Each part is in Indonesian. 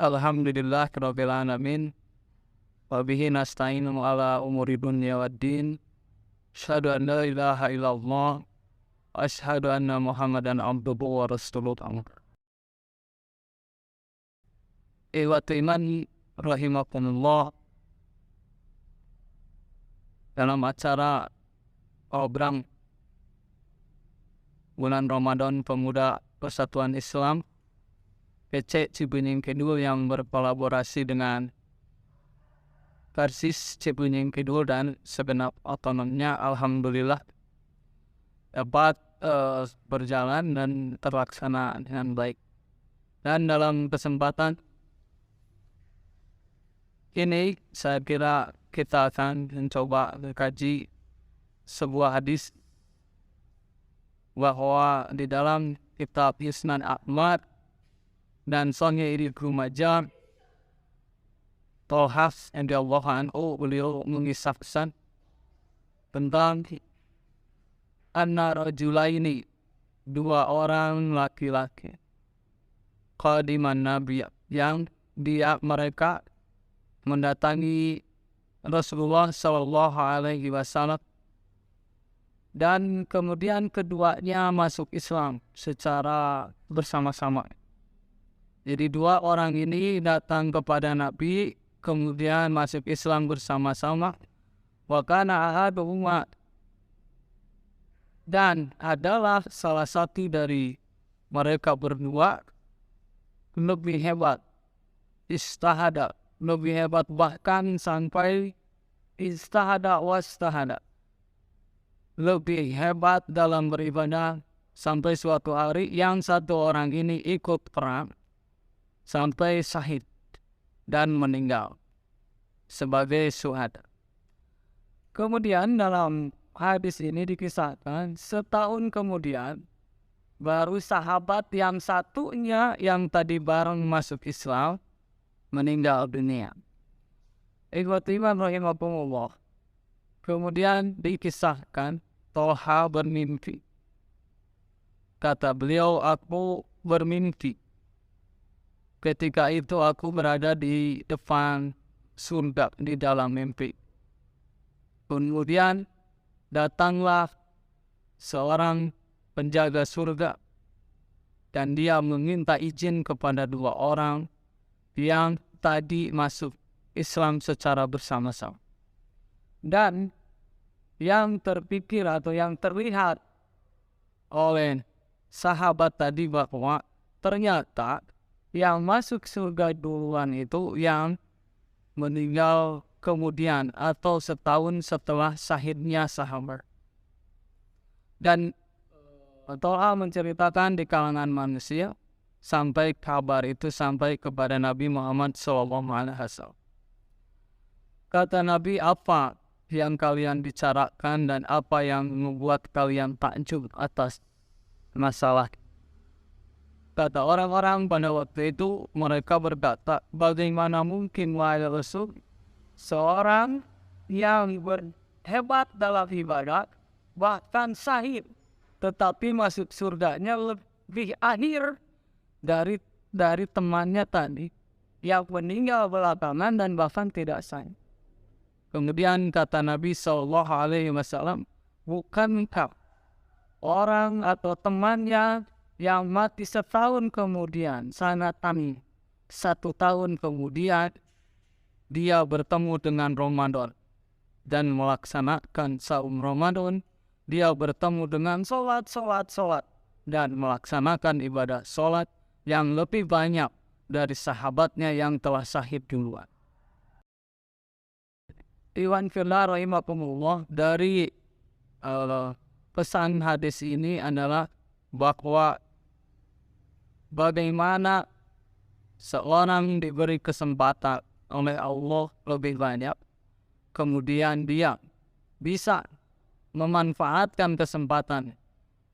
Alhamdulillah rabbil alamin. Wa bihi nasta'inu ala umuri dunya waddin. Asyhadu an la ilaha illallah wa asyhadu anna Muhammadan abduhu wa rasuluh. Ikhwati iman rahimakumullah. Dalam acara program bulan Ramadan Pemuda Persatuan Islam PC Cibenying Kidul yang berkolaborasi dengan Persis Cibenying Kidul dan segenap otonomnya, alhamdulillah dapat berjalan dan terlaksana dengan baik. Dan dalam kesempatan ini saya kira kita akan mencoba mengkaji sebuah hadis bahwa di dalam kitab Isnan Ahmad dan Sahih Ibnu Majah, Tolhas radhiyallahu anhu beliau mengisahkan tentang anna rajulaini, dua orang laki-laki, qadiman nabi, yang mereka mendatangi Rasulullah sallallahu alaihi wasallam, dan kemudian keduanya masuk Islam secara bersama-sama. Jadi dua orang ini datang kepada Nabi, kemudian masuk Islam bersama-sama. Wa kana ahaduhuma, dan adalah salah satu dari mereka berdua lebih hebat, istahada, lebih hebat, bahkan sampai istahada wastahada, lebih hebat dalam beribadah sampai suatu hari yang satu orang ini ikut perang sampai syahid dan meninggal sebagai syuhada. Kemudian dalam hadis ini dikisahkan setahun kemudian baru sahabat yang satunya yang tadi bareng masuk Islam meninggal dunia. Ikhwati iman rahimakumullah. Kemudian dikisahkan Tolha bermimpi. Kata beliau, aku bermimpi. Ketika itu aku berada di depan surga di dalam mimpi. Kemudian datanglah seorang penjaga surga dan dia meminta izin kepada dua orang yang tadi masuk Islam secara bersama-sama. Dan yang terpikir atau yang terlihat oleh sahabat tadi bahwa ternyata yang masuk surga duluan itu yang meninggal kemudian atau setahun setelah syahidnya sahabat. Dan Tolha menceritakan di kalangan manusia sampai kabar itu sampai kepada Nabi Muhammad SAW. Kata Nabi, apa yang kalian bicarakan dan apa yang membuat kalian takjub atas masalah? Kata orang-orang pada waktu itu, mereka berkata, bagaimana mungkin wahai Rasul, seorang yang berhebat dalam ibadat bahkan syahid, tetapi masuk surganya lebih akhir dari temannya tadi yang meninggal belakangan dan bahkan tidak syahid. Kemudian kata Nabi sallallahu alaihi wasallam, bukankah orang atau temannya yang mati setahun kemudian, sanatan 1 tahun kemudian dia bertemu dengan Ramadan dan melaksanakan saum Ramadan, dia bertemu dengan sholat dan melaksanakan ibadah sholat yang lebih banyak dari sahabatnya yang telah syahid duluan. Iwan fillah rahimakumullah, dari pesan hadis ini adalah bahwa bagaimana seorang diberi kesempatan oleh Allah lebih banyak, kemudian dia bisa memanfaatkan kesempatan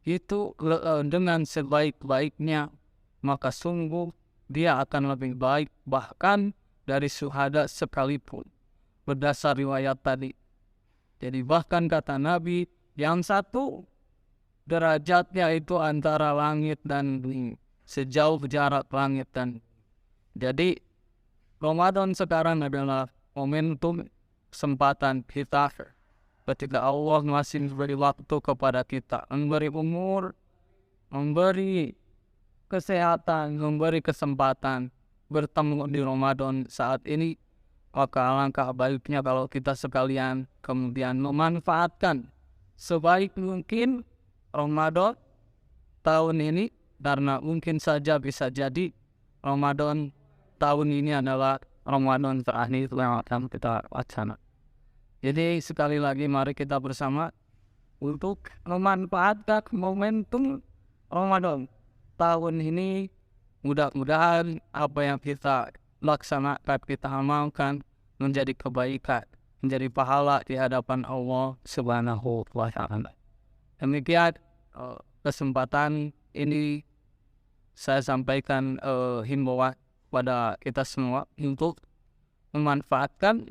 itu dengan sebaik-baiknya, maka sungguh dia akan lebih baik bahkan dari syuhada sekalipun, berdasar riwayat tadi. Jadi bahkan kata Nabi, yang satu derajatnya itu antara langit dan bumi, sejauh jarak langit dan bumi. Jadi Ramadan sekarang adalah momentum kesempatan kita ketika Allah masih memberi waktu kepada kita, memberi umur, memberi kesehatan, memberi kesempatan bertemu di Ramadan saat ini. Maka alangkah baiknya kalau kita sekalian kemudian memanfaatkan sebaik mungkin Ramadan tahun ini, karena mungkin saja bisa jadi Ramadan tahun ini adalah Ramadan terakhir yang akan kita laksanakan. Jadi sekali lagi mari kita bersama untuk memanfaatkan momentum Ramadan tahun ini. Mudah-mudahan apa yang kita laksanakan, kita amalkan menjadi kebaikan, menjadi pahala di hadapan Allah Subhanahu wa Ta'ala. Demikian kesempatan ini saya sampaikan himbauan pada kita semua untuk memanfaatkan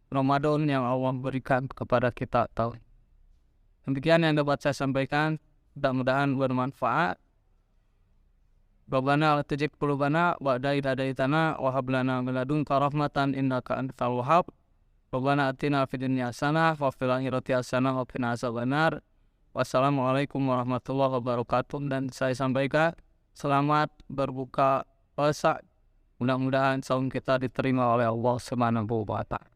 Ramadan yang Allah berikan kepada kita tahun. Demikian yang dapat saya sampaikan, mudah-mudahan bermanfaat. Rabbana la tuzigh qulubana ba'da idh hadaitana wa hab lana min ladunka rahmatan innaka antal wahhab. Rabbana atina fid dunya hasanah wa fil akhirati hasanah wa qina adzabannar. Wassalamualaikum warahmatullahi wabarakatuh. Dan saya sampaikan selamat berbuka puasa. Mudah-mudahan saum kita diterima oleh Allah Subhanahu wa Ta'ala.